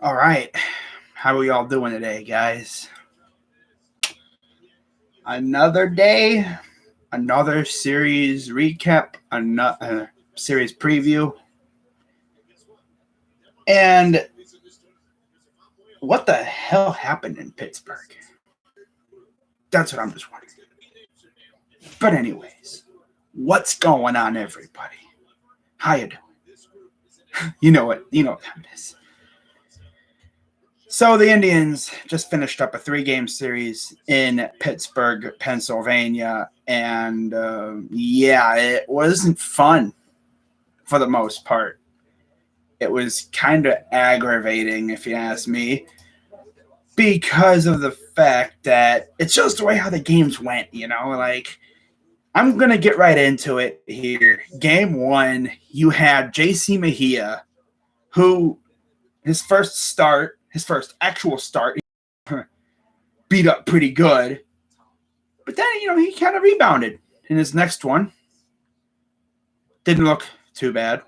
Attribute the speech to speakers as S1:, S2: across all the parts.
S1: All right. How are we all doing today, guys? Another day, another series recap, another series preview. And what the hell happened in Pittsburgh? That's what I'm just wondering. But anyways, what's going on, everybody? How you doing? You know what time it is. So the Indians just finished up a 3-game series in Pittsburgh, Pennsylvania, and it wasn't fun for the most part. It was kind of aggravating, if you ask me, because of the fact that it's just the way how the games went. Like I'm gonna get right into it here. Game 1, you had J.C. Mejia, who his first actual start, beat up pretty good. But then, he kind of rebounded in his next one. Didn't look too bad.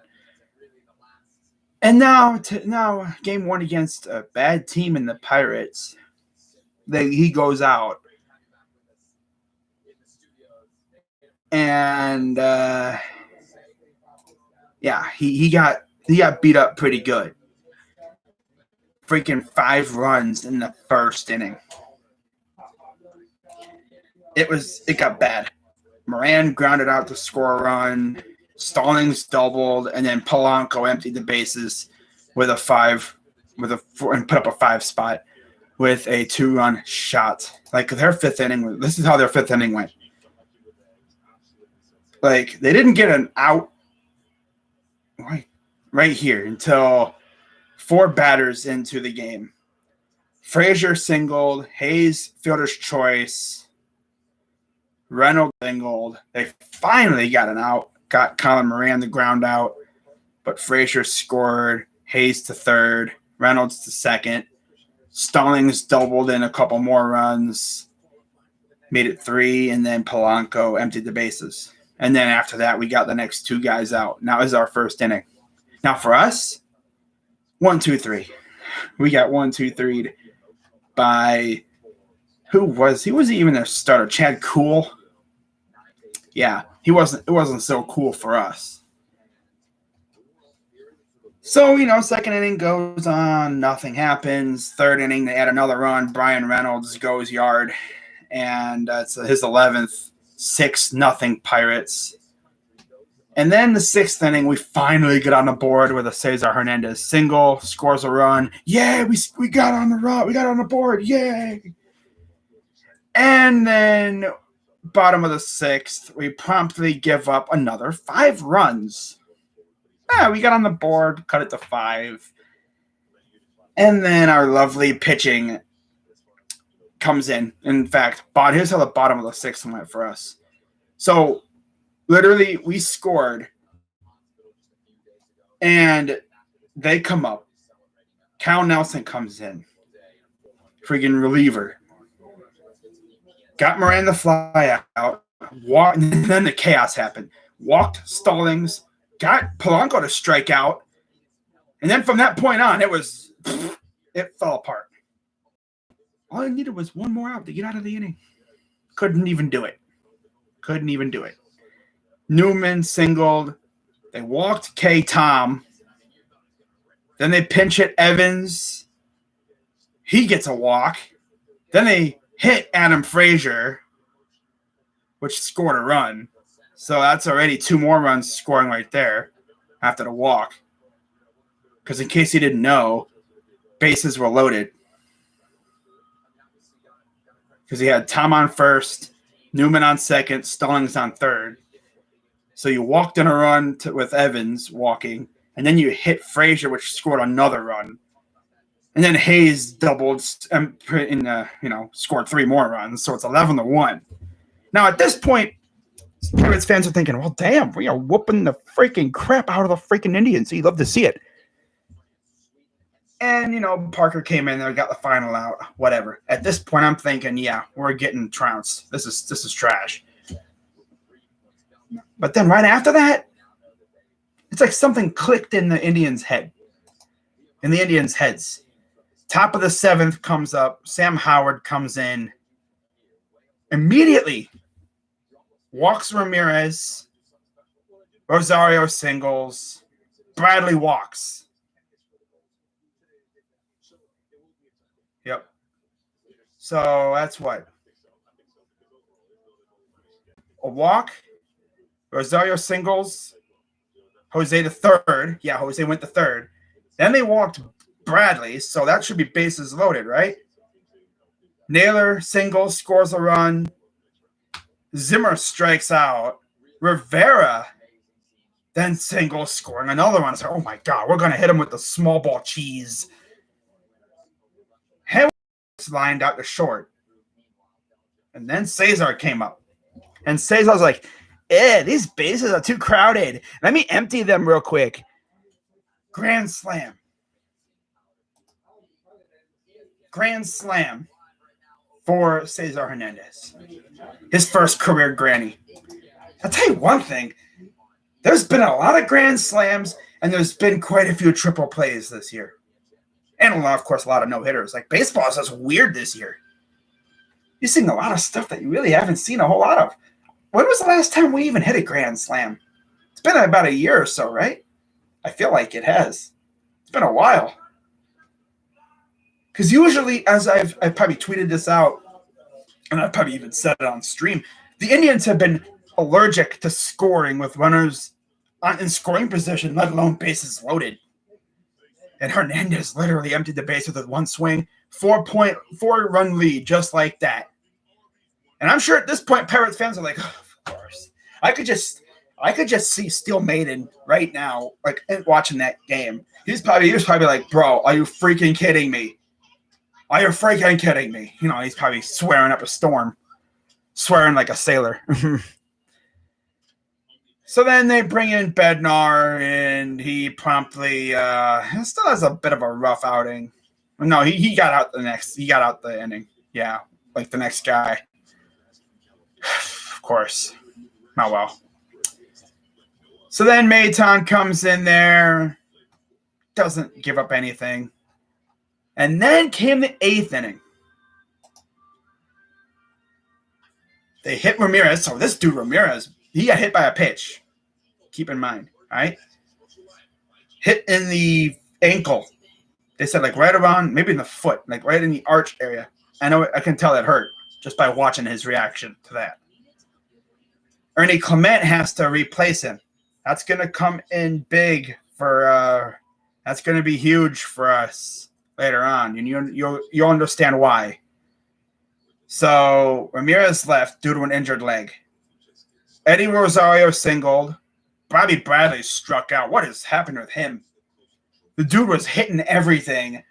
S1: And now game 1 against a bad team in the Pirates, he goes out. And he got beat up pretty good. Freaking 5 runs in the first inning. It got bad. Moran grounded out to score a run. Stallings doubled, and then Polanco emptied the bases with a 5, and put up a 5 spot with a 2-run shot. Like their 5th inning, this is how their 5th inning went. Like they didn't get an out right here until 4 batters into the game. Frazier singled, Hayes fielder's choice, Reynolds singled. They finally got an out. Got Colin Moran the ground out, but Frazier scored. Hayes to third, Reynolds to second. Stallings doubled in a couple more runs, made it 3, and then Polanco emptied the bases. And then after that, we got the next 2 guys out. Now is our first inning. Now for us, 1, 2, 3. We got 1, 2, 3 by he wasn't even their starter, Chad Kuhl. Yeah, it wasn't so cool for us. So, second inning goes on, nothing happens. Third inning, they add another run. Brian Reynolds goes yard, and it's his 11th, 6-0 Pirates. And then the 6th inning, we finally get on the board with a Cesar Hernandez single, scores a run. Yeah, we got on the run. We got on the board. Yay. And then bottom of the 6th, we promptly give up another 5 runs. We got on the board, cut it to 5. And then our lovely pitching comes in. In fact, here's how the bottom of the 6th went for us. So, literally, we scored, and they come up. Cal Nelson comes in. Freaking reliever. Got Moran the fly out. And then the chaos happened. Walked Stallings. Got Polanco to strike out. And then from that point on, it fell apart. All I needed was 1 more out to get out of the inning. Couldn't even do it. Newman singled. They walked K. Tom. Then they pinch hit Evans. He gets a walk. Then they hit Adam Frazier, which scored a run. So that's already 2 more runs scoring right there after the walk. Because in case you didn't know, bases were loaded. Because he had Tom on first, Newman on second, Stallings on third. So you walked in a run with Evans walking, and then you hit Frazier, which scored another run. And then Hayes doubled and scored 3 more runs, so it's 11-1. Now at this point, Pirates fans are thinking, "Well, damn, we are whooping the freaking crap out of the freaking Indians." So you love to see it. And Parker came in there, got the final out, whatever. At this point, I'm thinking, yeah, we're getting trounced. This is trash. But then right after that, it's like something clicked in the Indians' heads. Top of the 7th comes up. Sam Howard comes in. Immediately walks Ramirez. Rosario singles. Bradley walks. Yep. So that's what? A walk. Rosario singles. Jose the third. Yeah, Jose went the third. Then they walked Bradley, so that should be bases loaded, right? Naylor singles, scores a run. Zimmer strikes out. Rivera then singles, scoring another one. It's like, oh my God, we're going to hit him with the small ball cheese. Henry lined out to short. And then Cesar came up. And Cesar's like, these bases are too crowded. Let me empty them real quick. Grand slam. Grand slam for Cesar Hernandez. His first career granny. I'll tell you one thing. There's been a lot of grand slams, and there's been quite a few triple plays this year. And, of course, a lot of no-hitters. Like, baseball is just weird this year. You're seeing a lot of stuff that you really haven't seen a whole lot of. When was the last time we even hit a grand slam? It's been about a year or so, right? I feel like it has. It's been a while. Because usually, as I've probably tweeted this out, and I've probably even said it on stream, the Indians have been allergic to scoring with runners in scoring position, let alone bases loaded. And Hernandez literally emptied the base with one swing, 4-run lead, just like that. And I'm sure at this point, Pirates fans are like, oh, of course. I could just see Steel Maiden right now, like watching that game. He was probably like, bro, are you freaking kidding me? Are you freaking kidding me? You know, he's probably swearing up a storm, swearing like a sailor. So then they bring in Bednar, and he promptly still has a bit of a rough outing. No, he got out the inning. Yeah, like the next guy. Of course. Oh, well. So then Maton comes in there, doesn't give up anything. And then came the 8th inning. They hit Ramirez. So this dude, Ramirez, he got hit by a pitch. Keep in mind, all right? Hit in the ankle. They said like right around, maybe in the foot, like right in the arch area. I can tell that hurt just by watching his reaction to that. Ernie Clement has to replace him. That's going to come in big for that's going to be huge for us later on. And you'll understand why. So Ramirez left due to an injured leg. Eddie Rosario singled. Bobby Bradley struck out. What has happened with him? The dude was hitting everything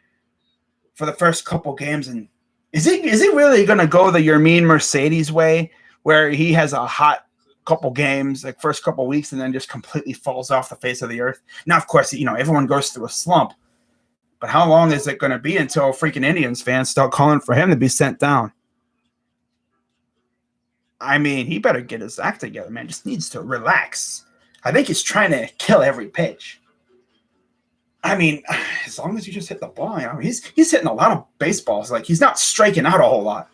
S1: for the first couple games. And is he really going to go the Yermin Mercedes way, where he has a hot couple games, like first couple weeks, and then just completely falls off the face of the earth? Now, of course, everyone goes through a slump. But how long is it going to be until freaking Indians fans start calling for him to be sent down? I mean, he better get his act together, man. Just needs to relax. I think he's trying to kill every pitch. I mean, as long as you just hit the ball, he's hitting a lot of baseballs. Like, he's not striking out a whole lot.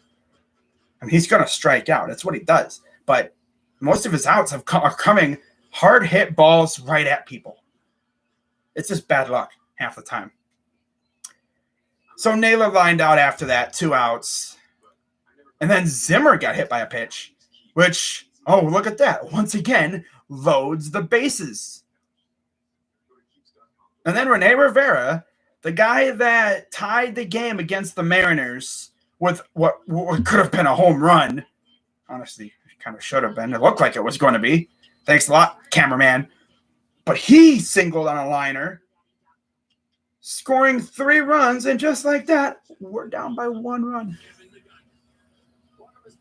S1: I mean, he's going to strike out. That's what he does. But most of his outs are coming hard hit balls right at people. It's just bad luck half the time. So Naylor lined out after that, 2 outs. And then Zimmer got hit by a pitch, which, oh, look at that. Once again, loads the bases. And then Rene Rivera, the guy that tied the game against the Mariners with what could have been a home run. Honestly, it kind of should have been. It looked like it was going to be. Thanks a lot, cameraman. But he singled on a liner, scoring 3 runs, and just like that, we're down by 1 run.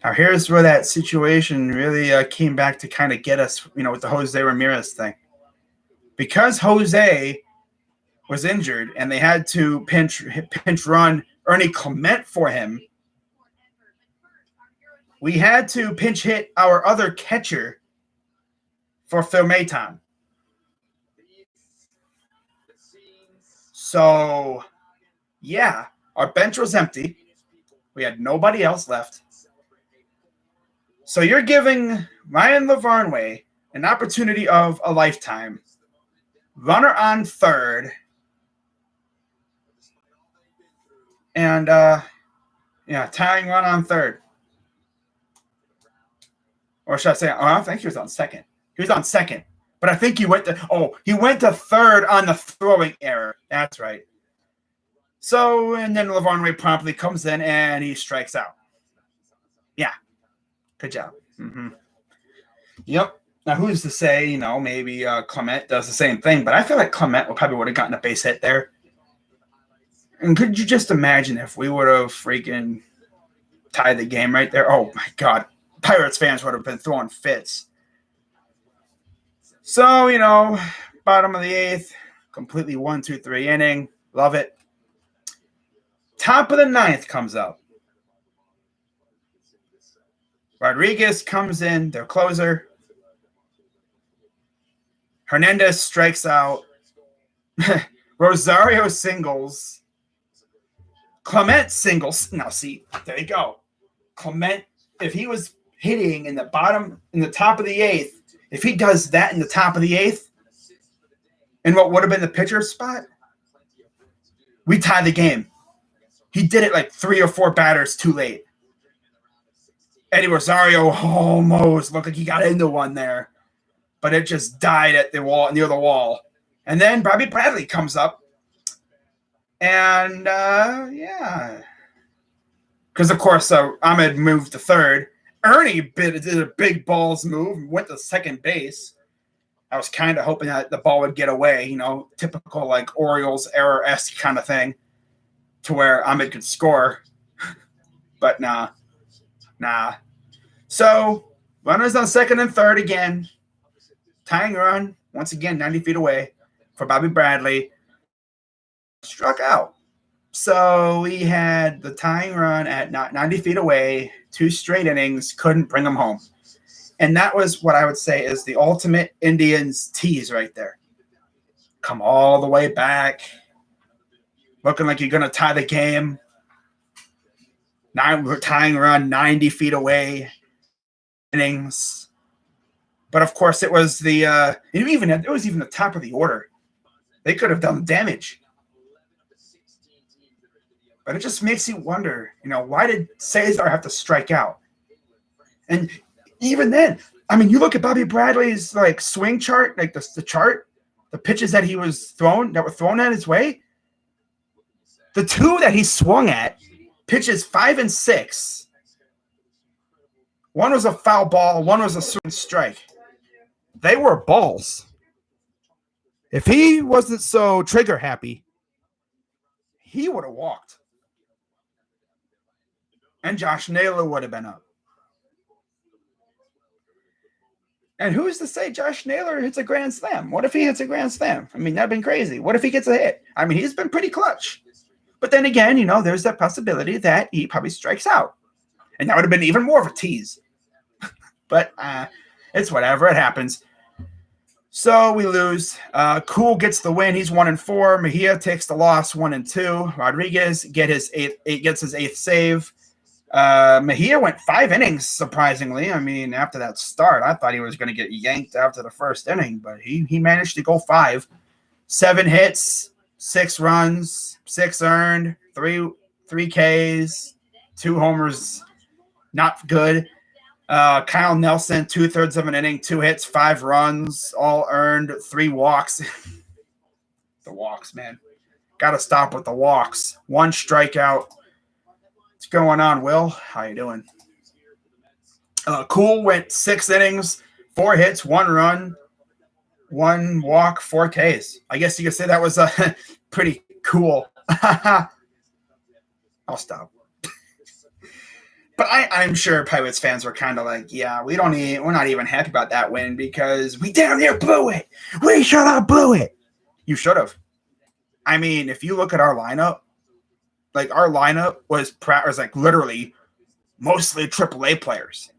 S1: Now, here's where that situation really came back to kind of get us, with the Jose Ramirez thing. Because Jose was injured and they had to pinch run Ernie Clement for him, we had to pinch hit our other catcher for Phil Maton. So, yeah, Our bench was empty. We had nobody else left. So you're giving Ryan Lavarnway an opportunity of a lifetime. Runner on third. And, tying run on third. Or should I say, I think he was on second. He was on second. But I think he went to third on the throwing error. That's right. So, and then Lavarnway promptly comes in and he strikes out. Yeah. Good job. Mm-hmm. Yep. Now, who's to say, maybe Clement does the same thing, but I feel like Clement probably would have gotten a base hit there. And could you just imagine if we would have freaking tied the game right there? Oh, my God. Pirates fans would have been throwing fits. So, bottom of the eighth, completely 1-2-3 inning. Love it. Top of the ninth comes up. Rodriguez comes in, their closer. Hernandez strikes out. Rosario singles. Clement singles. Now, see, there you go. Clement, if he was hitting in the top of the eighth, if he does that in the top of the eighth, in what would have been the pitcher's spot, we tie the game. He did it like 3 or 4 batters too late. Eddie Rosario almost looked like he got into one there, but it just died at the wall, near the wall. And then Bobby Bradley comes up, and because of course Ahmed moved to third. Ernie did a big balls move, went to second base. I was kind of hoping that the ball would get away, typical like Orioles error-esque kind of thing, to where Ahmed could score. But nah. So, runners on second and third again. Tying run, once again, 90 feet away for Bobby Bradley. Struck out. So, we had the tying run at 90 feet away, 2 straight innings, couldn't bring them home. And that was what I would say is the ultimate Indians tease right there. Come all the way back, looking like you're going to tie the game. Tying run 90 feet away innings. But of course, it was it was even the top of the order. They could have done damage. But it just makes you wonder, why did Cesar have to strike out? And even then, you look at Bobby Bradley's swing chart, the chart, the pitches that were thrown at his way. The 2 that he swung at, pitches 5 and 6. One was a foul ball, one was a swing strike. They were balls. If he wasn't so trigger happy, he would have walked. And Josh Naylor would have been up. And who's to say Josh Naylor hits a grand slam? What if he hits a grand slam? That'd been crazy. What if he gets a hit? He's been pretty clutch. But then again, there's that possibility that he probably strikes out. And that would have been even more of a tease. But it's whatever. It happens. So we lose. Cool gets the win. He's 1-4. Mejia takes the loss 1-2. Rodriguez gets his 8th save. Mejia went 5 innings, surprisingly. After that start, I thought he was going to get yanked after the first inning, but he managed to go 5. 7 hits, 6 runs, 6 earned, 3 Ks, 2 homers. Not good. Kyle Nelson, 2/3 of an inning, 2 hits, 5 runs, all earned, 3 walks. The walks, man. Got to stop with the walks. 1 strikeout. What's going on, Will? How you doing? Cool went 6 innings, 4 hits, 1 run, 1 walk, 4 Ks. I guess you could say that was pretty cool. I'll stop. But I'm sure Pirates fans were kind of like, yeah, we're not even happy about that win because we damn near blew it. We should have blew it. You should have. If you look at our lineup, our lineup was literally mostly AAA players.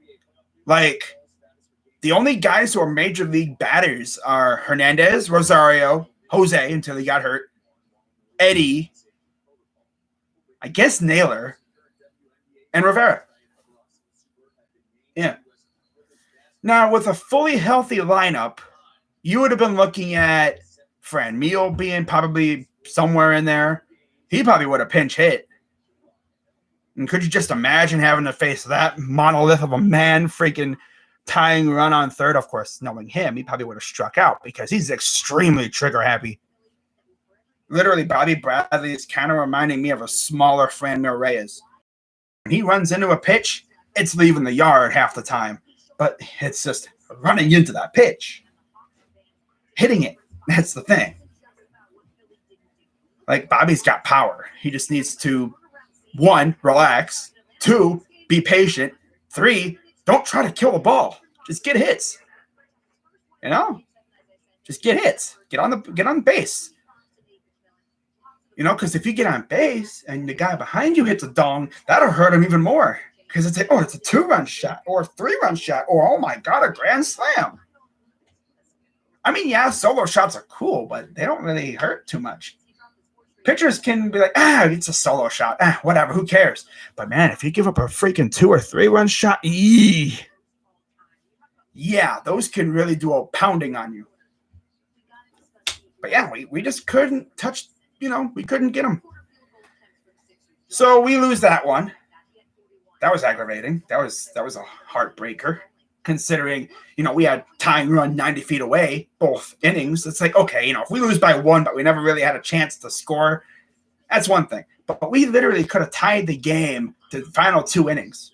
S1: The only guys who are major league batters are Hernandez, Rosario, Jose until he got hurt, Eddie, I guess Naylor, and Rivera. Yeah. Now, with a fully healthy lineup, you would have been looking at Franmil being probably somewhere in there. He probably would have pinch hit. And could you just imagine having to face that monolith of a man freaking tying run on third? Of course, knowing him, he probably would have struck out because he's extremely trigger happy. Literally, Bobby Bradley is kind of reminding me of a smaller Franmil Reyes. When he runs into a pitch, it's leaving the yard half the time. But it's just running into that pitch. Hitting it. That's the thing. Like, Bobby's got power. He just needs to, 1, relax. 2, be patient. 3, don't try to kill the ball. Just get hits. You know? Just get hits. Get on base. You know, because if you get on base and the guy behind you hits a dong, that'll hurt him even more. Because it's like, oh, it's a 2-run shot or a 3-run shot or, oh, my God, a grand slam. I mean, yeah, solo shots are cool, but they don't really hurt too much. Pitchers can be like, it's a solo shot. Whatever, who cares? But, man, if you give up a freaking 2 or 3-run shot, yeah, those can really do a pounding on you. But, yeah, we just couldn't touch, we couldn't get them. So we lose that one. That was aggravating. That was a heartbreaker, considering, we had tying run 90 feet away, both innings. It's like, okay, if we lose by 1, but we never really had a chance to score, that's one thing. But we literally could have tied the game to the final 2 innings.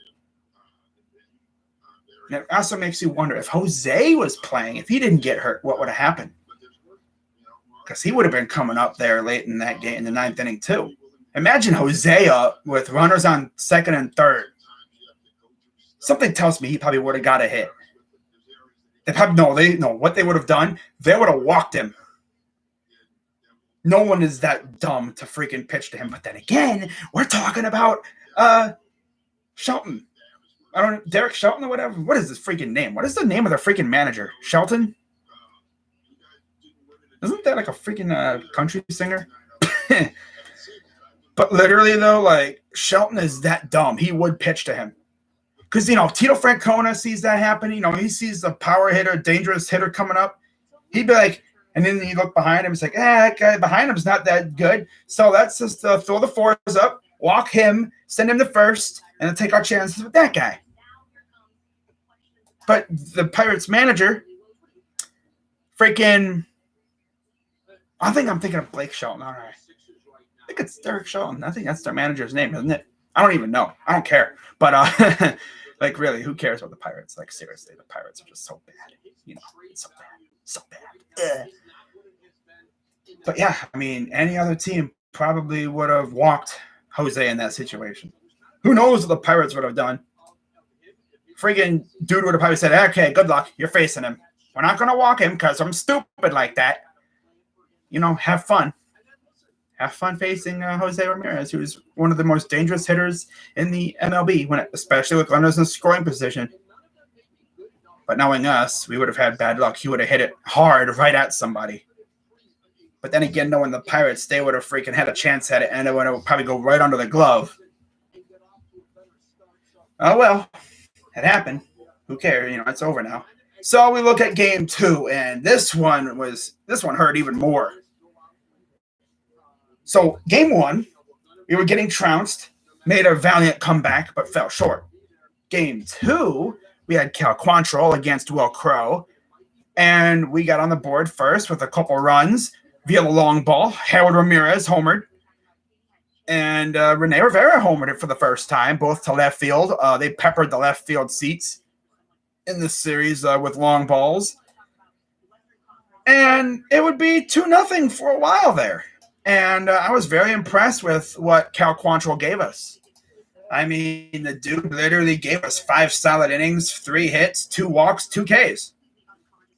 S1: And it also makes you wonder if Jose was playing, if he didn't get hurt, what would have happened? Because he would have been coming up there late in that game, in the 9th inning too. Imagine Jose up with runners on 2nd and 3rd. Something tells me he probably would have got a hit. What they would have done, they would have walked him. No one is that dumb to freaking pitch to him. But then again, we're talking about Shelton. Derek Shelton or whatever. What is this freaking name? What is the name of the freaking manager? Shelton? Isn't that like a freaking country singer? But literally, though, like, Shelton is that dumb. He would pitch to him. Because, Tito Francona sees that happen. He sees a power hitter, dangerous hitter coming up. He'd be like, and then you look behind him. It's like, that guy behind him is not that good. So let's just throw the 4s up, walk him, send him to first, and then take our chances with that guy. But the Pirates manager, freaking, I think I'm thinking of Blake Shelton. All right. I think it's Derek Shelton. I think that's their manager's name, isn't it? I don't even know. I don't care. But, like, really, who cares about the Pirates? Like, seriously, the Pirates are just so bad. It's so bad. So bad. But, yeah, I mean, any other team probably would have walked Jose in that situation. Who knows what the Pirates would have done? Friggin' dude would have probably said, okay, good luck. You're facing him. We're not going to walk him because I'm stupid like that. Have fun. Have fun facing Jose Ramirez, who is one of the most dangerous hitters in the MLB, especially with runners in scoring position. But knowing us, we would have had bad luck. He would have hit it hard right at somebody. But then again, knowing the Pirates, they would have freaking had a chance at it, and it would probably go right under the glove. Oh, well, it happened. Who cares? It's over now. So we look at game 2, and this one hurt even more. So game 1, we were getting trounced, made a valiant comeback, but fell short. Game 2, we had Cal Quantrill against Will Crowe, and we got on the board first with a couple runs via the long ball. Harold Ramirez homered, and Rene Rivera homered it for the first time, both to left field. They peppered the left field seats in this series with long balls. And it would be 2-0 for a while there. And I was very impressed with what Cal Quantrill gave us. I mean, the dude literally gave us 5 solid innings, 3 hits, 2 walks, 2 Ks.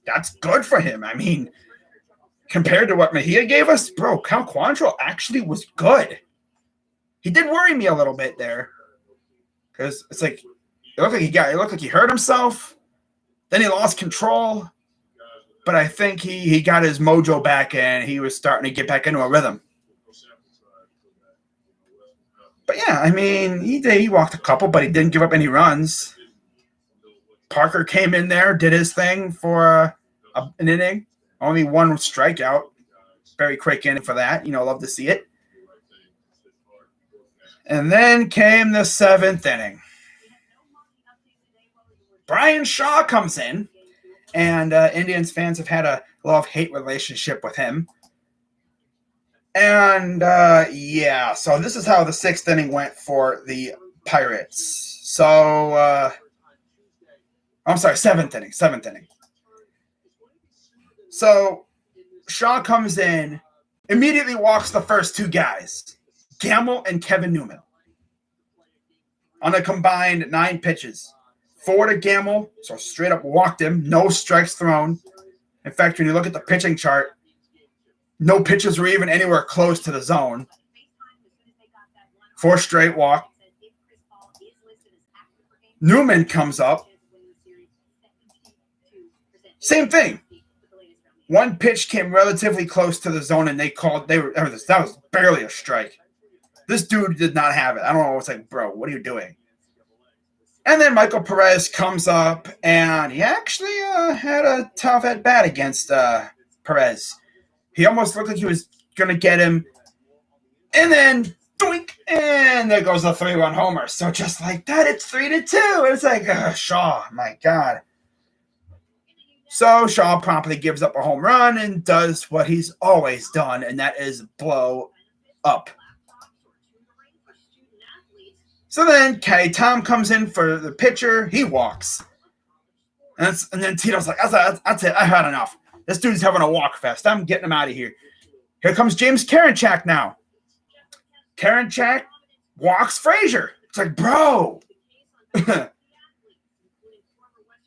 S1: That's good for him. I mean, compared to what Mejia gave us, bro, Cal Quantrill actually was good. He did worry me a little bit there. Because it's like, it looked like he hurt himself. Then he lost control. But I think he got his mojo back and he was starting to get back into a rhythm. But yeah, I mean, he walked a couple, but he didn't give up any runs. Parker came in there, did his thing for an inning. Only one strikeout. Very quick inning for that. Love to see it. And then came the 7th inning. Bryan Shaw comes in, and Indians fans have had a love-hate relationship with him. And, so this is how the 6th inning went for the Pirates. So, I'm sorry, 7th inning. So, Shaw comes in, immediately walks the first 2 guys, Gamble and Kevin Newman, on a combined 9 pitches. 4 to Gamble, so straight up walked him, no strikes thrown. In fact, when you look at the pitching chart, no pitches were even anywhere close to the zone. 4 straight walk. Newman comes up. Same thing. 1 pitch came relatively close to the zone, and that was barely a strike. This dude did not have it. I don't know. It's like, bro, what are you doing? And then Michael Perez comes up, and he actually had a tough at-bat against Perez. He almost looked like he was going to get him. And then, doink, and there goes a 3-run homer. So just like that, it's 3-2. It's like, Shaw, my God. So Shaw promptly gives up a home run and does what he's always done, and that is blow up. So then Tom comes in for the pitcher. He walks. And then Tito's like, that's it. I've had enough. This dude's having a walk fest. I'm getting him out of here. Here comes James Karinchak now. Karinchak walks Frazier. It's like, bro. And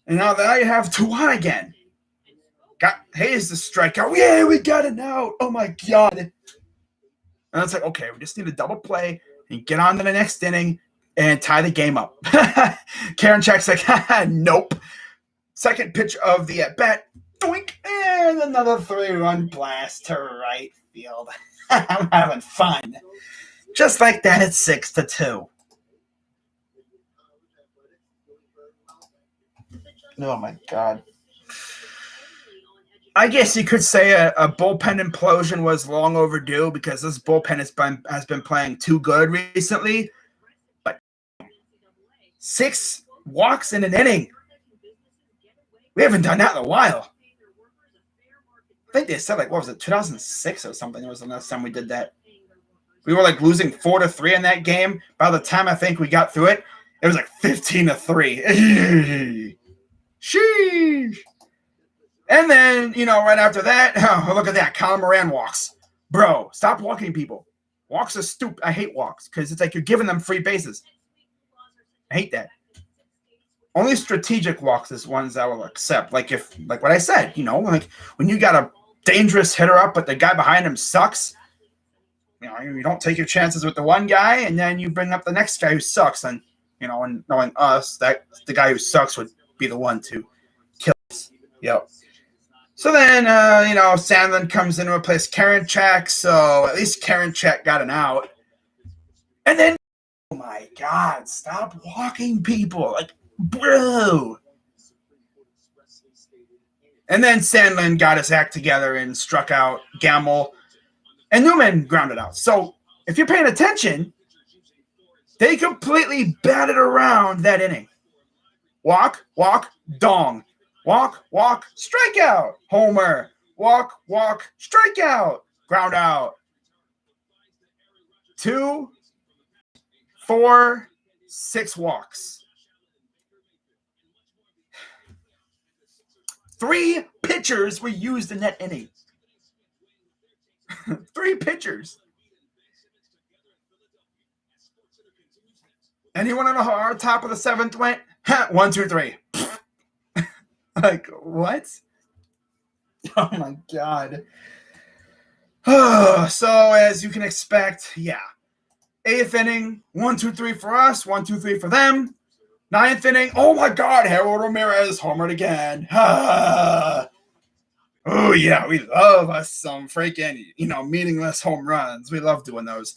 S1: now you have 2-1 again. Got Hayes the strikeout. Yeah, we got it now. Oh, my God. And it's like, okay, we just need a double play and get on to the next inning and tie the game up. Karinchak's like, nope. Second pitch of the at-bat. Doink, and another 3-run blast to right field. I'm having fun. Just like that, it's 6-2. Oh, my God. I guess you could say a bullpen implosion was long overdue because this bullpen has been playing too good recently. But 6 walks in an inning. We haven't done that in a while. I think they said, 2006 or something was the last time we did that. We were losing 4-3 in that game. By the time I think we got through it, it was 15-3. Sheesh. And then, right after that, look at that. Colin Moran walks. Bro, stop walking people. Walks are stupid. I hate walks because it's like you're giving them free bases. I hate that. Only strategic walks is ones I will accept. Like what I said, when you got a dangerous hitter up, but the guy behind him sucks. You don't take your chances with the one guy, and then you bring up the next guy who sucks. And and knowing us, that the guy who sucks would be the one to kill us. Yep. So then, Sandlin comes in to replace Karinchak, so at least Karinchak got an out. And then, oh my God, stop walking people. Bro. And then Sandlin got his act together and struck out Gamble. And Newman grounded out. So if you're paying attention, they completely batted around that inning. Walk, dong. Walk, strikeout. Homer. Walk, strikeout. Ground out. 2, 4, 6 walks. 3 pitchers were used in that inning. 3 pitchers. Anyone know how our top of the 7th went? 1, 2, 3. What? Oh my God. So as you can expect, 8th inning, 1, 2, 3 for us, 1, 2, 3 for them. 9th inning, oh my God, Harold Ramirez homered again. Oh yeah, we love us some freaking, meaningless home runs. We love doing those.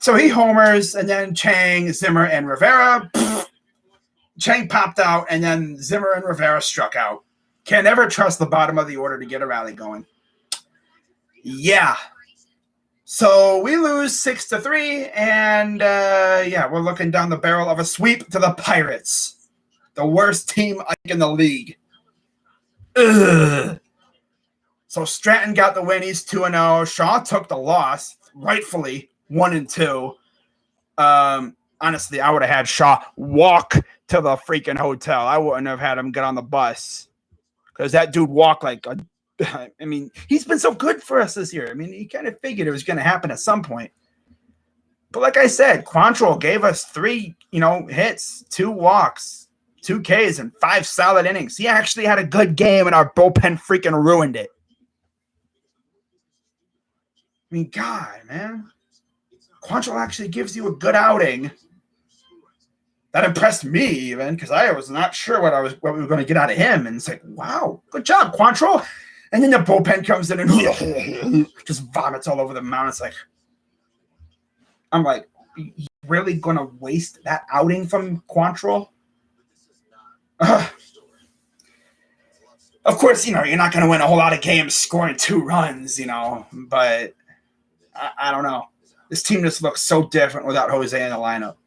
S1: So he homers, and then Chang, Zimmer, and Rivera. Chang popped out, and then Zimmer and Rivera struck out. Can't ever trust the bottom of the order to get a rally going. Yeah. So we lose 6-3, and we're looking down the barrel of a sweep to the Pirates, the worst team in the league. Ugh. So Stratton got the win. He's 2-0. Shaw took the loss, rightfully 1-2. Honestly, I would have had Shaw walk to the freaking hotel. I wouldn't have had him get on the bus because that dude walked like a. I mean, he's been so good for us this year. I mean, he kind of figured it was going to happen at some point. But like I said, Quantrill gave us 3, hits, 2 walks, 2 Ks, and 5 solid innings. He actually had a good game, and our bullpen freaking ruined it. I mean, God, man. Quantrill actually gives you a good outing. That impressed me even because I was not sure what we were going to get out of him. And it's like, wow, good job, Quantrill. And then the bullpen comes in and just vomits all over the mound. It's like, I'm like, you really going to waste that outing from Quantrill? Of course, you're not going to win a whole lot of games scoring 2 runs, but I don't know. This team just looks so different without Jose in the lineup.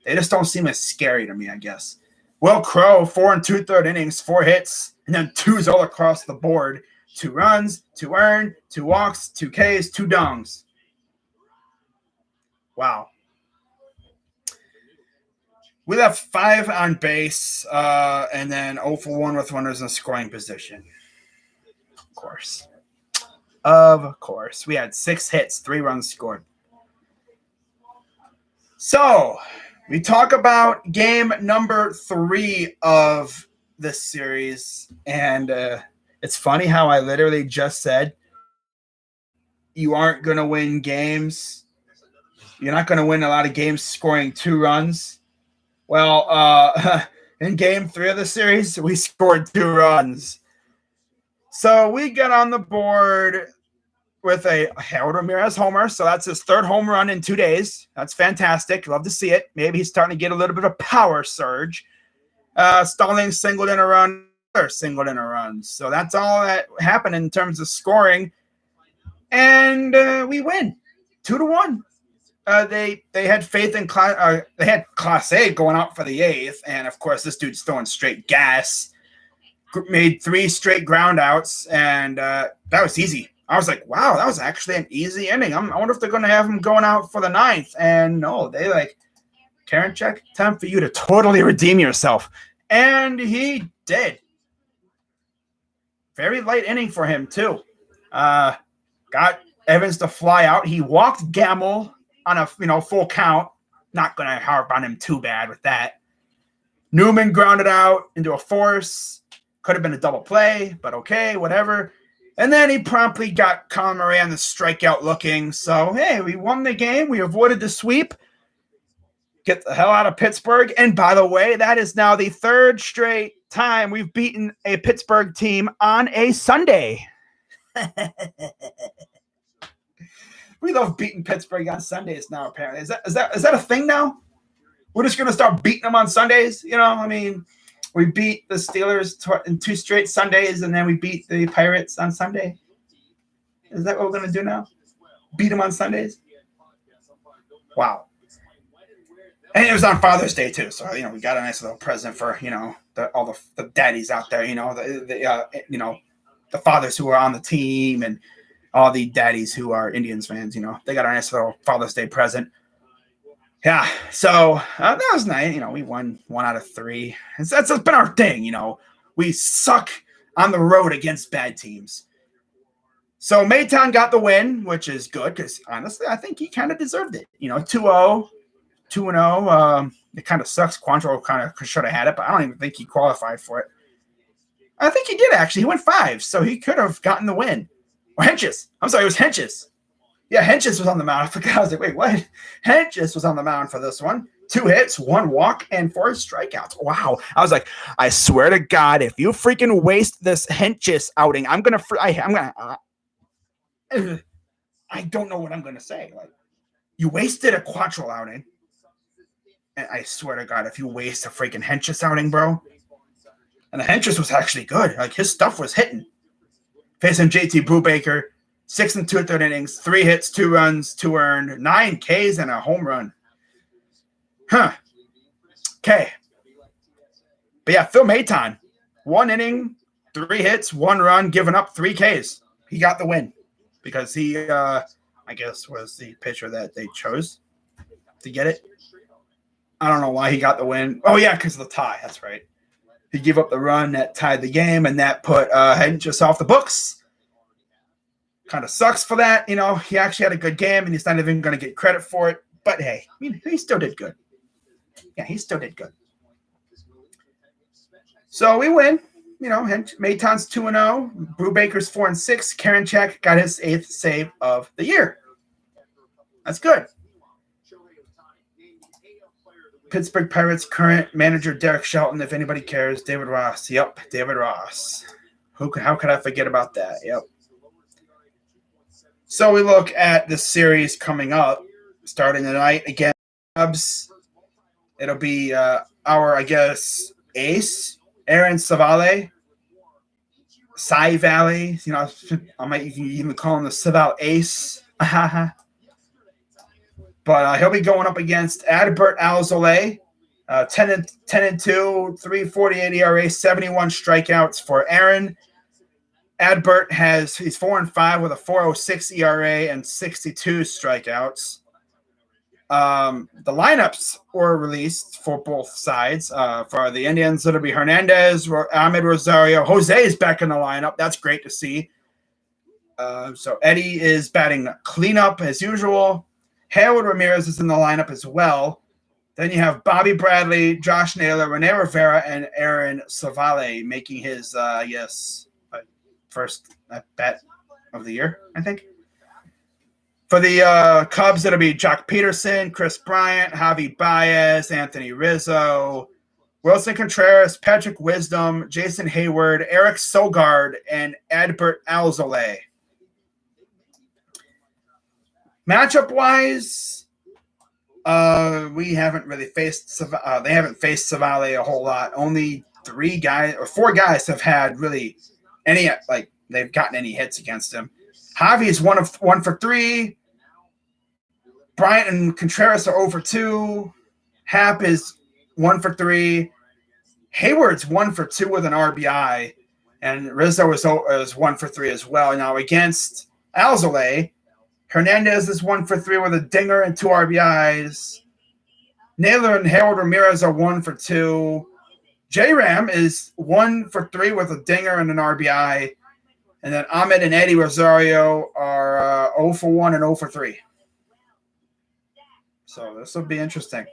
S1: They just don't seem as scary to me, I guess. Will Crowe, 4 2/3 innings, 4 hits, and then 2s all across the board. 2 runs, 2 earned, 2 walks, 2 Ks, 2 dongs. Wow. We left 5 on base, and then 0 for 1 with runners in scoring position. Of course. We had 6 hits, 3 runs scored. So, we talk about game number 3 of this series, and it's funny how I literally just said you aren't going to win games. You're not going to win a lot of games scoring 2 runs. Well, in game 3 of the series, we scored 2 runs. So we get on the board with a Harold Ramirez homer. So that's his 3rd home run in 2 days. That's fantastic. Love to see it. Maybe he's starting to get a little bit of a power surge. Stallings singled in a run. Singled in a run. So that's all that happened in terms of scoring. And we win 2-1. They had faith in they had Class A going out for the 8th. And of course, this dude's throwing straight gas. Made 3 straight ground outs. And that was easy. I was like, wow, that was actually an easy inning. I wonder if they're going to have him going out for the 9th. And no, they Karinchak, time for you to totally redeem yourself. And he did. Very light inning for him, too. Got Evans to fly out. He walked Gamble on a full count. Not going to harp on him too bad with that. Newman grounded out into a force. Could have been a double play, but okay, whatever. And then he promptly got Colin Murray on the strikeout looking. So, hey, we won the game. We avoided the sweep. Get the hell out of Pittsburgh. And by the way, that is now the 3rd straight time we've beaten a Pittsburgh team on a Sunday. We love beating Pittsburgh on Sundays now, apparently. Is that a thing now? We're just going to start beating them on Sundays? We beat the Steelers in 2 straight Sundays, and then we beat the Pirates on Sunday. Is that what we're going to do now? Beat them on Sundays? Wow. And it was on Father's Day, too. So, we got a nice little present for, all the daddies out there, the fathers who are on the team and all the daddies who are Indians fans, they got a nice little Father's Day present. Yeah, so that was nice. We won 1 out of 3. That's been our thing, We suck on the road against bad teams. So Maton got the win, which is good because, honestly, I think he kind of deserved it. 2-0, 2-0. It kind of sucks. Quantrill kind of should have had it, but I don't even think he qualified for it. I think he did, actually. He went 5, so he could have gotten the win. Or Hentges. I'm sorry, it was Hentges. Yeah, Hentges was on the mound. I forgot. I was like, wait, what? Hentges was on the mound for this one. 2 hits, 1 walk, and 4 strikeouts. Wow. I was like, I swear to God, if you freaking waste this Hentges outing, I don't know what I'm going to say. You wasted a Quattrell outing. And I swear to God, if you waste a freaking Hentges outing, bro. And the Hentges was actually good. Like, his stuff was hitting. Facing JT Brubaker, 6 2/3 innings, 3 hits, 2 runs, 2 earned, 9 Ks, and a home run. Huh. Okay. But yeah, Phil Maton, 1 inning, 3 hits, 1 run, giving up 3 Ks. He got the win because he, I guess, was the pitcher that they chose to get it. I don't know why he got the win. Oh, yeah, because of the tie. That's right. He gave up the run that tied the game, and that put Hentges off the books. Kind of sucks for that. You know, he actually had a good game, and he's not even going to get credit for it. But, hey, I mean, he still did good. Yeah, he still did good. So we win. You know, Maton's 2-0. Brubaker's 4-6. Karinchak got his 8th save of the year. That's good. Pittsburgh Pirates current manager Derek Shelton, if anybody cares. David Ross. Yep, David Ross. How could I forget about that? Yep. So we look at the series coming up, starting tonight against Cubs. It'll be our, I guess, ace, Aaron Savale. Cy Valley. You know, I might even call him the Saval Ace. But he'll be going up against Adbert Alzolay, 10-2, 3.48 ERA, 71 strikeouts for Aaron. Adbert he's 4-5 with a 4.06 ERA and 62 strikeouts. The lineups were released for both sides. For the Indians, it'll be Hernandez, Ahmed Rosario. Jose is back in the lineup. That's great to see. So Eddie is batting cleanup as usual. Harold Ramirez is in the lineup as well. Then you have Bobby Bradley, Josh Naylor, Rene Rivera, and Aaron Savale making his, first bet of the year, I think. For the Cubs, it'll be Jock Peterson, Chris Bryant, Javi Baez, Anthony Rizzo, Wilson Contreras, Patrick Wisdom, Jason Hayward, Eric Sogard, and Adbert Alzolay. Matchup-wise, we haven't really faced they haven't faced Savale a whole lot. Only 4 guys have had really any, like, they've gotten any hits against him. Javi is 1 for 3. Bryant and Contreras are 0 for 2. Happ is 1 for 3. Hayward's 1 for 2 with an RBI, and Rizzo is 1 for 3 as well. Now against Alzolay, Hernandez is 1 for 3 with a dinger and 2 RBIs. Naylor and Harold Ramirez are 1 for 2. J-Ram is 1 for 3 with a dinger and an RBI. And then Ahmed and Eddie Rosario are 0 for 1 and 0 for 3. So this will be interesting.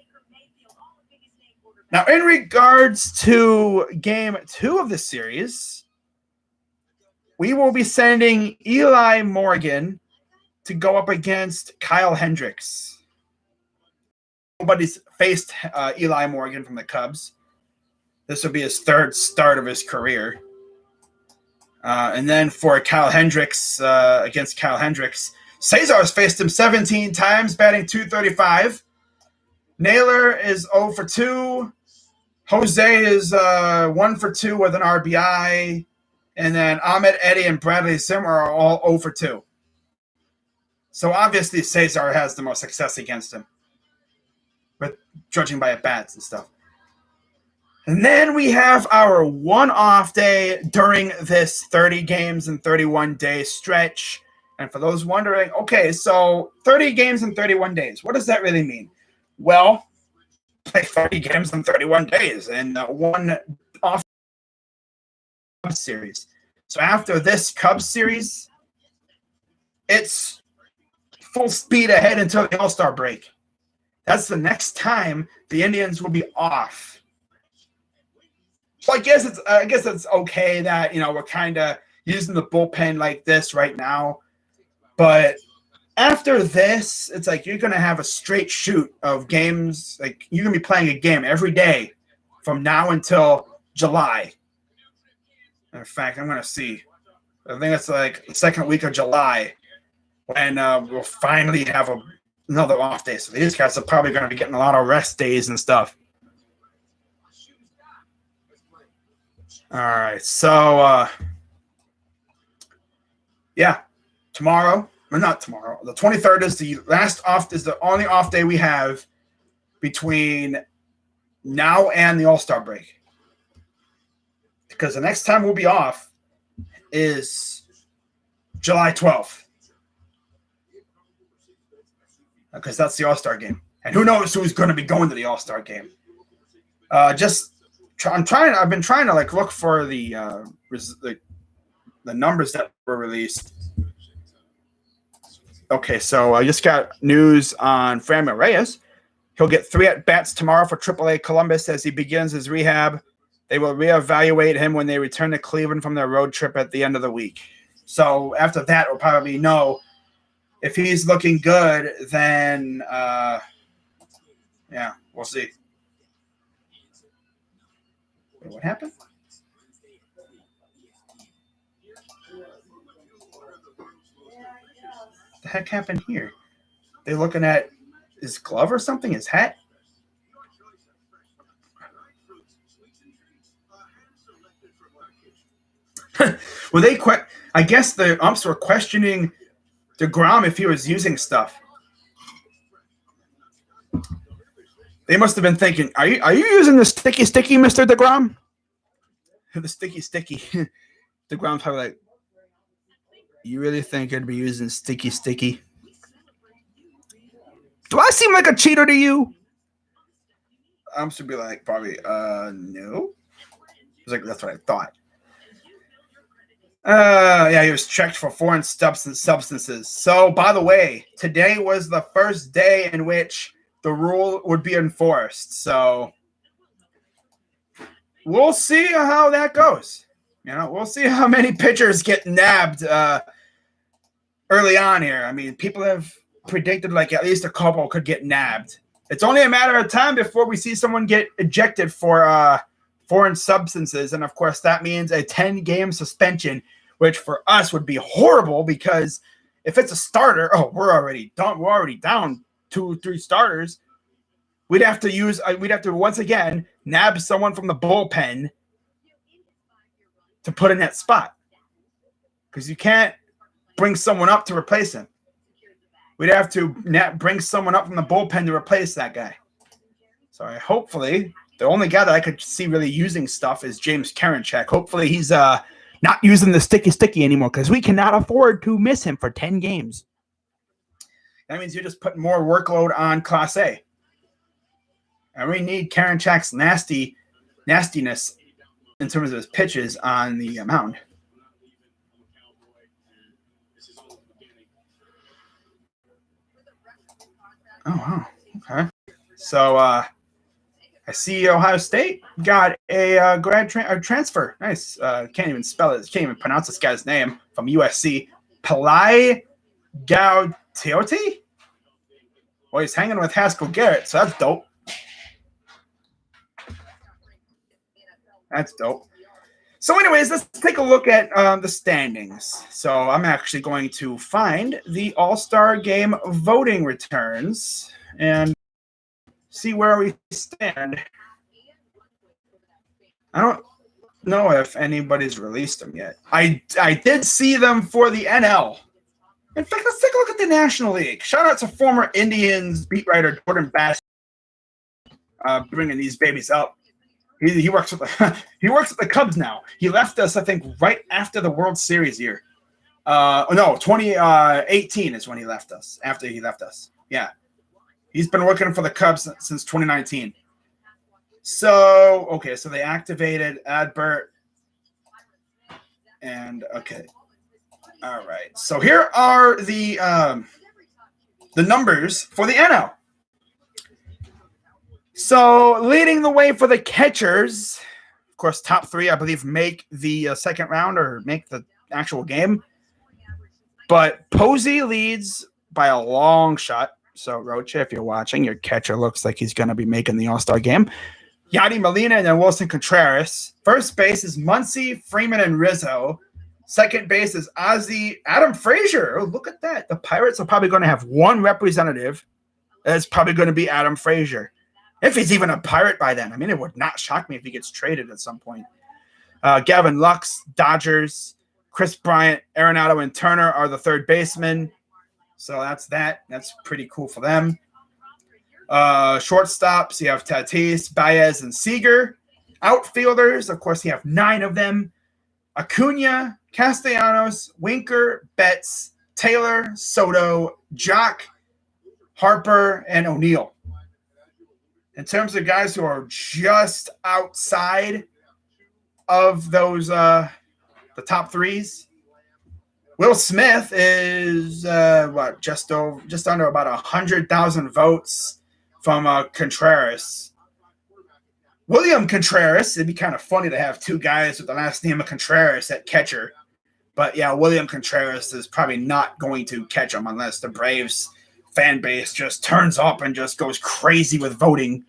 S1: Now, in regards to Game 2 of the series, we will be sending Eli Morgan to go up against Kyle Hendricks. Nobody's faced Eli Morgan from the Cubs. This will be his 3rd start of his career. And then for Kyle Hendricks, against Kyle Hendricks, Cesar has faced him 17 times, batting .235. Naylor is 0 for 2. Jose is 1 for 2 with an RBI. And then Ahmed, Eddie, and Bradley Zimmer are all 0 for 2. So obviously Cesar has the most success against him, but judging by at-bats and stuff. And then we have our one-off day during this 30 games and 31-day stretch. And for those wondering, okay, so 30 games in 31 days, what does that really mean? Well, play 30 games in 31 days and one off series. So after this Cubs series, it's full speed ahead until the All-Star break. That's the next time the Indians will be off. So I guess it's okay that, you know, we're kind of using the bullpen like this right now. But after this, it's like you're going to have a straight shoot of games. Like, you're going to be playing a game every day from now until July. In fact, I'm going to see. I think it's like the second week of July when we'll finally have a another off day. So these guys are probably going to be getting a lot of rest days and stuff. All right. So, yeah, tomorrow, or not tomorrow, the 23rd is the only off day we have between now and the All-Star break. Because the next time we'll be off is July 12th. Because that's the All-Star game. And who knows who's going to be going to the All-Star game. I've been trying to look for the numbers that were released. Okay, so I just got news on Franmil Reyes. He'll get 3 at-bats tomorrow for AAA Columbus as he begins his rehab. They will reevaluate him when they return to Cleveland from their road trip at the end of the week. So after that, we'll probably know if he's looking good, then, yeah, we'll see. Wait, what happened? What the heck happened here? They looking at his glove or something? His hat? Well, I guess the umps were questioning DeGrom if he was using stuff. They must have been thinking, are you using the sticky, Mr. DeGrom? The sticky. DeGrom's probably like, you really think I'd be using sticky? Do I seem like a cheater to you? Umps would be like, probably, no. I was like, that's what I thought. Yeah, he was checked for foreign substances. So, by the way, today was the first day in which the rule would be enforced. So, we'll see how that goes. We'll see how many pitchers get nabbed early on here. I mean, people have predicted at least a couple could get nabbed. It's only a matter of time before we see someone get ejected for foreign substances. And, of course, that means a 10-game suspension, which for us would be horrible because if it's a starter, we're already done. We're already down 2-3 starters. We'd have to once again nab someone from the bullpen to put in that spot because you can't bring someone up to replace him. We'd have to bring someone up from the bullpen to replace that guy. So hopefully, the only guy that I could see really using stuff is James Karinchak. Hopefully he's not using the sticky anymore because we cannot afford to miss him for 10 games. That means you're just putting more workload on Class A. And we need Karinchak's nastiness in terms of his pitches on the mound. Oh, wow. Okay. So, I see Ohio State got a grad transfer. Nice. Can't even spell it. Can't even pronounce this guy's name from USC. Palai Gautiote? Well, he's hanging with Haskell Garrett, so that's dope. That's dope. So anyways, let's take a look at the standings. So I'm actually going to find the All-Star Game voting returns and see where we stand. I don't know if anybody's released them yet. I did see them for the NL. In fact, let's take a look at the National League. Shout out to former Indians beat writer Jordan Bass bringing these babies up. He works with the Cubs now. He left us, I think, right after the World Series year. 2018 is when he left us. After he left us, yeah. He's been working for the Cubs since 2019. So, okay, so they activated Adbert. And, okay. All right. So here are the numbers for the NL. So leading the way for the catchers, of course, top three, I believe, make the second round or make the actual game. But Posey leads by a long shot. So, Rocha, if you're watching, your catcher looks like he's going to be making the All-Star game. Yadi Molina and then Wilson Contreras. First base is Muncy, Freeman, and Rizzo. Second base is Ozzie, Adam Frazier. Oh, look at that. The Pirates are probably going to have one representative It's probably going to be Adam Frazier. If he's even a Pirate by then. I mean, it would not shock me if he gets traded at some point. Gavin Lux, Dodgers. Chris Bryant, Arenado, and Turner are the third basemen. So that's that. That's pretty cool for them. Shortstops, you have Tatis, Baez, and Seager. Outfielders, of course, you have 9 of them. Acuna, Castellanos, Winker, Betts, Taylor, Soto, Jock, Harper, and O'Neill. In terms of guys who are just outside of those the top 3s, Will Smith is just under about 100,000 votes from Contreras. William Contreras, it'd be kind of funny to have 2 guys with the last name of Contreras at catcher. But yeah, William Contreras is probably not going to catch him unless the Braves fan base just turns up and just goes crazy with voting.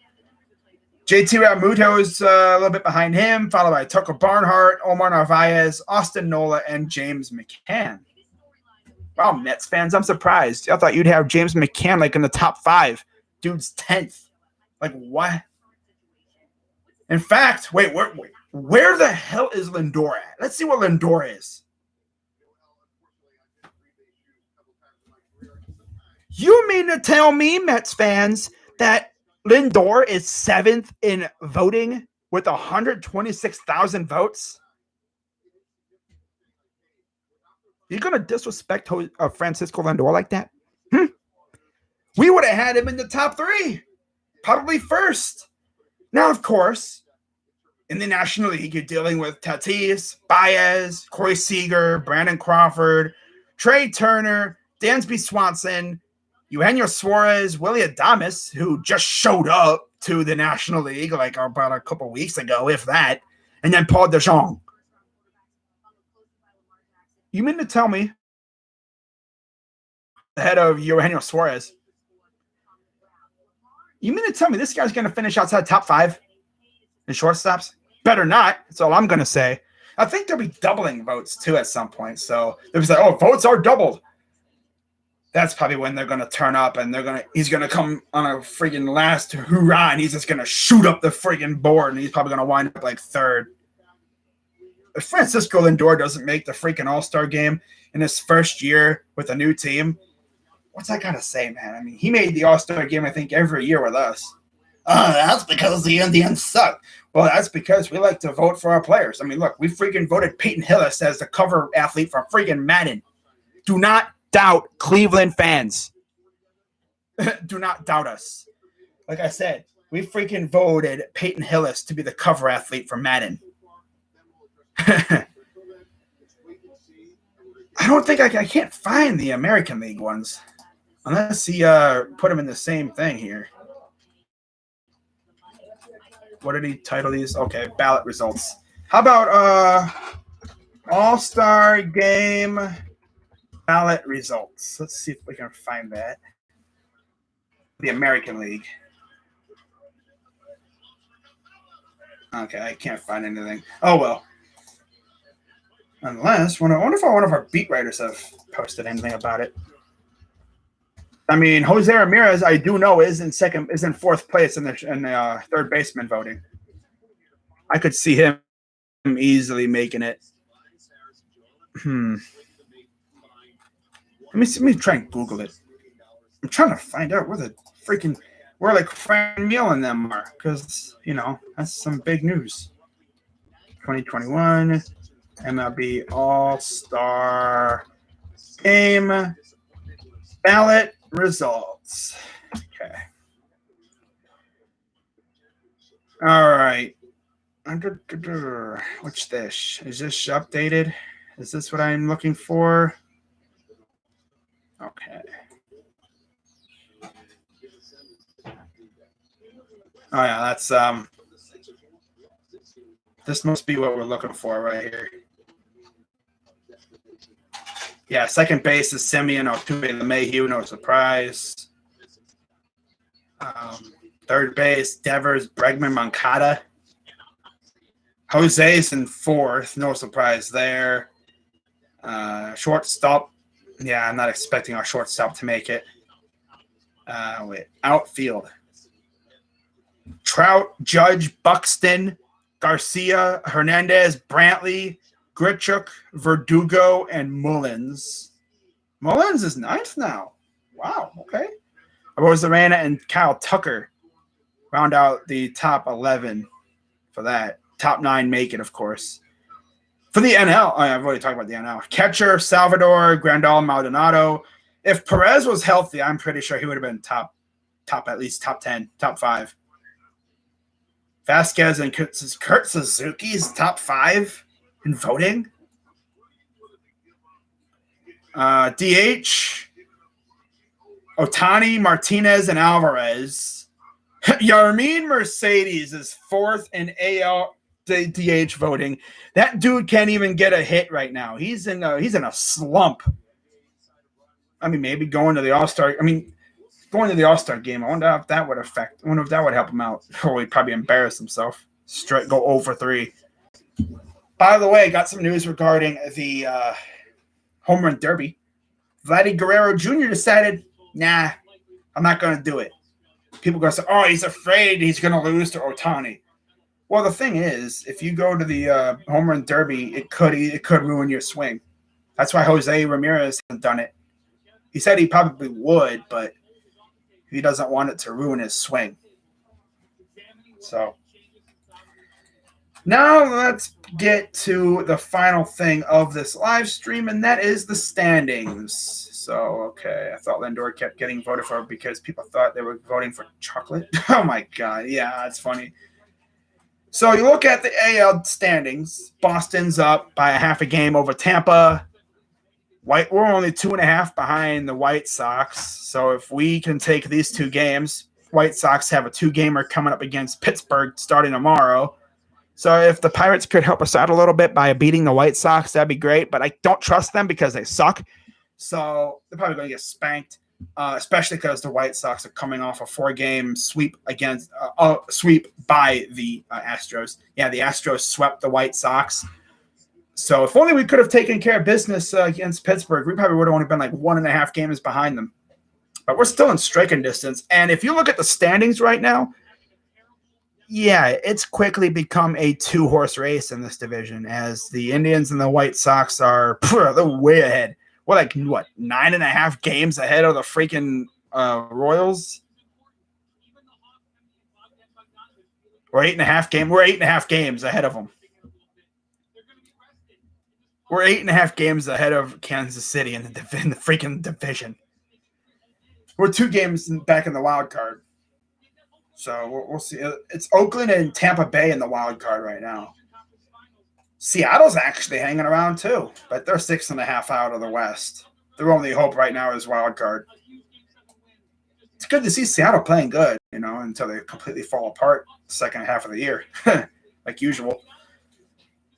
S1: JT Realmuto is a little bit behind him, followed by Tucker Barnhart, Omar Narvaez, Austin Nola, and James McCann. Wow, Mets fans, I'm surprised. I thought you'd have James McCann like in the top 5. Dude's 10th. Like, what? In fact, wait, where the hell is Lindor at? Let's see what Lindor is. You mean to tell me, Mets fans, that Lindor is 7th in voting with 126,000 votes? You're going to disrespect Francisco Lindor like that? We would have had him in the top 3. Probably first. Now, of course, in the National League, you're dealing with Tatis, Baez, Corey Seager, Brandon Crawford, Trey Turner, Dansby Swanson, Eugenio Suarez, Willy Adames, who just showed up to the National League like about a couple weeks ago, if that, and then Paul DeJong. You mean to tell me ahead of Eugenio Suarez? You mean to tell me this guy's going to finish outside top 5 in shortstops? Better not. That's all I'm going to say. I think they'll be doubling votes, too, at some point. So they'll be like, oh, votes are doubled. That's probably when they're going to turn up and he's going to come on a freaking last hoorah and he's just going to shoot up the freaking board and he's probably going to wind up like 3rd. If Francisco Lindor doesn't make the freaking All-Star game in his first year with a new team, what's I got to say, man? I mean, he made the All-Star game, I think, every year with us. That's because the Indians suck. Well, that's because we like to vote for our players. I mean, look, we freaking voted Peyton Hillis as the cover athlete for freaking Madden. Do not doubt Cleveland fans. Do not doubt us. Like I said, we freaking voted Peyton Hillis to be the cover athlete for Madden. I don't think I can't find the American League ones unless he put them in the same thing here. What did he title these? Okay, ballot results. How about All-Star Game ballot results? Let's see if we can find that. The American League. Okay, I can't find anything. Oh, well. Unless, I wonder if one of our beat writers have posted anything about it. I mean, Jose Ramirez, I do know, is in 4th place in the third baseman voting. I could see him easily making it. Let me try and Google it. I'm trying to find out where like Frank Neal and them are, because that's some big news. 2021 MLB All-Star Game ballot results. Okay. All right. What's this? Is this updated? Is this what I'm looking for? Okay. Oh yeah, that's this must be what we're looking for right here. Yeah, second base is Simeon Altuve LeMahieu, no surprise. Third base, Devers, Bregman, Moncada. Jose's in 4th, no surprise there. Shortstop, yeah, I'm not expecting our shortstop to make it. Outfield. Trout, Judge, Buxton, Garcia, Hernandez, Brantley, Grichuk, Verdugo, and Mullins. Mullins is ninth now. Wow, okay. Rosarena and Kyle Tucker round out the top 11 for that. Top 9 make it, of course. For the NL, I've already talked about the NL. Catcher, Salvador, Grandal, Maldonado. If Perez was healthy, I'm pretty sure he would have been top at least top 10, top 5. Vasquez and Kurt Suzuki's top 5 in voting. DH, Otani, Martinez, and Alvarez. Yarmeen Mercedes is 4th in AL DH voting. That dude can't even get a hit right now. He's in a slump. I mean, maybe going to the All-Star. Going to the All-Star game. I wonder if that would help him out. Or he'd probably embarrass himself. Straight go 0-for-3. By the way, got some news regarding the home run derby. Vladdy Guerrero Jr. decided, nah, I'm not going to do it. People are going to say, oh, he's afraid he's going to lose to Otani. Well, the thing is, if you go to the home run derby, it could ruin your swing. That's why Jose Ramirez hasn't done it. He said he probably would, but he doesn't want it to ruin his swing. So now let's get to the final thing of this live stream, and that is the standings. So, okay, I thought Lindor kept getting voted for because people thought they were voting for chocolate. Oh, my God. Yeah, that's funny. So you look at the AL standings. Boston's up by a half a game over Tampa. We're only 2.5 behind the White Sox. So if we can take these 2 games, White Sox have a 2-gamer coming up against Pittsburgh starting tomorrow. So if the Pirates could help us out a little bit by beating the White Sox, that'd be great. But I don't trust them because they suck. So they're probably going to get spanked, especially because the White Sox are coming off a 4-game sweep by the Astros. Yeah, the Astros swept the White Sox. So if only we could have taken care of business against Pittsburgh, we probably would have only been like 1.5 games behind them. But we're still in striking distance. And if you look at the standings right now, yeah, it's quickly become a 2-horse race in this division as the Indians and the White Sox are they're way ahead. We're like, 9.5 games ahead of the freaking Royals? We're 8.5 games ahead of them. We're 8.5 games ahead of Kansas City in the freaking division. We're 2 games back in the wild card. So we'll see. It's Oakland and Tampa Bay in the wild card right now. Seattle's actually hanging around too, but they're 6.5 out of the West. Their only hope right now is wild card. It's good to see Seattle playing good, until they completely fall apart the second half of the year, like usual.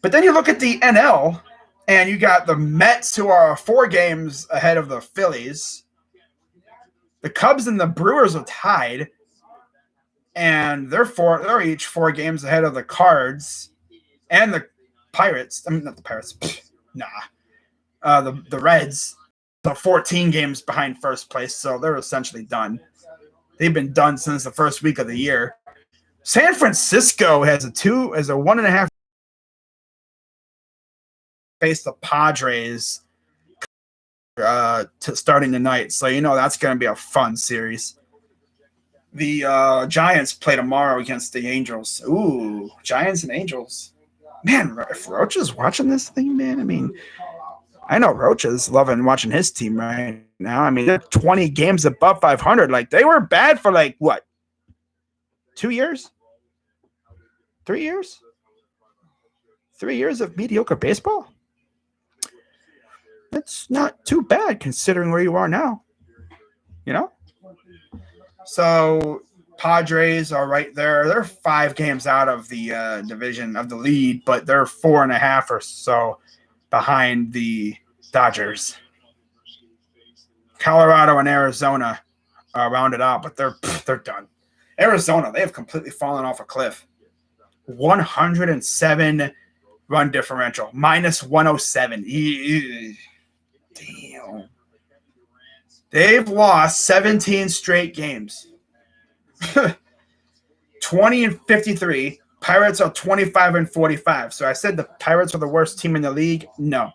S1: But then you look at the NL, and you got the Mets, who are 4 games ahead of the Phillies. The Cubs and the Brewers are tied, and they're each 4 games ahead of the Cards and the Pirates. I mean, not the Pirates. The Reds are 14 games behind first place, so they're essentially done. They've been done since the first week of the year. San Francisco has a 1.5 face the Padres starting tonight, so that's going to be a fun series. The Giants play tomorrow against the Angels. Ooh, Giants and Angels. Man, if Roach is watching this thing, man, I know Roach is loving watching his team right now. They're 20 games above 500. Like, they were bad for 2 years? 3 years? 3 years of mediocre baseball? That's not too bad considering where you are now. So Padres are right there. They're 5 games out of the division of the lead, but they're 4.5 or so behind the Dodgers. Colorado and Arizona rounded out, but they're done. Arizona, they have completely fallen off a cliff. 107 run differential, minus 107. Damn. They've lost 17 straight games. 20-53. Pirates are 25-45. So I said the Pirates are the worst team in the league. No.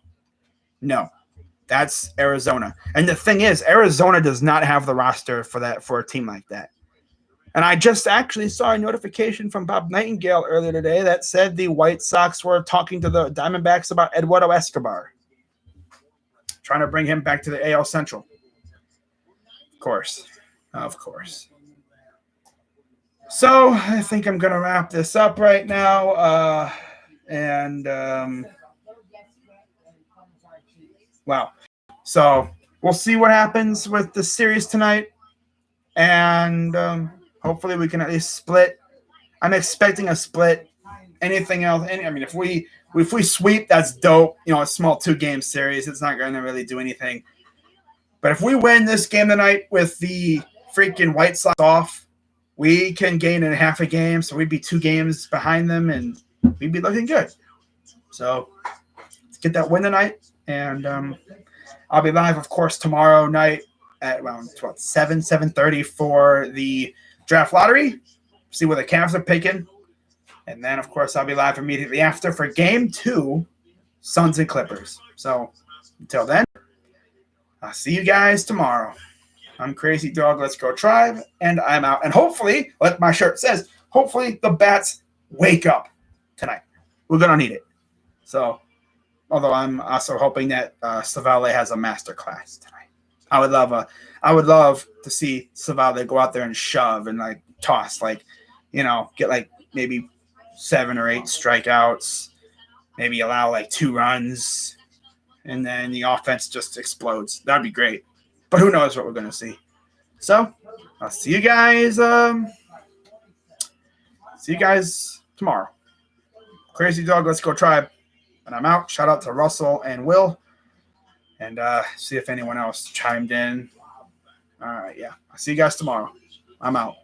S1: That's Arizona. And the thing is, Arizona does not have the roster for a team like that. And I just actually saw a notification from Bob Nightingale earlier today that said the White Sox were talking to the Diamondbacks about Eduardo Escobar, trying to bring him back to the AL Central. Of course. So I think I'm going to wrap this up right now. Wow. So we'll see what happens with the series tonight. And hopefully we can at least split. I'm expecting a split. Anything else? If we sweep, that's dope. A small 2-game series. It's not going to really do anything. But if we win this game tonight with the freaking White Sox off, we can gain in half a game. So we'd be 2 games behind them, and we'd be looking good. So let's get that win tonight. And I'll be live, of course, tomorrow night at around 7:30 for the draft lottery. See where the Cavs are picking. And then, of course, I'll be live immediately after for Game 2, Suns and Clippers. So until then, I'll see you guys tomorrow. I'm Crazy Dog. Let's go Tribe. And I'm out. And hopefully, like my shirt says, hopefully the Bats wake up tonight. We're going to need it. So, although I'm also hoping that Savale has a master class tonight. I would love to see Savale go out there and shove and toss, get maybe 7 or 8 strikeouts, maybe allow 2 runs, and then the offense just explodes. That'd be great. But who knows what we're going to see. So I'll see you guys. Tomorrow. Crazy Dog, let's go Tribe. And I'm out. Shout out to Russell and Will. And see if anyone else chimed in. All right, yeah. I'll see you guys tomorrow. I'm out.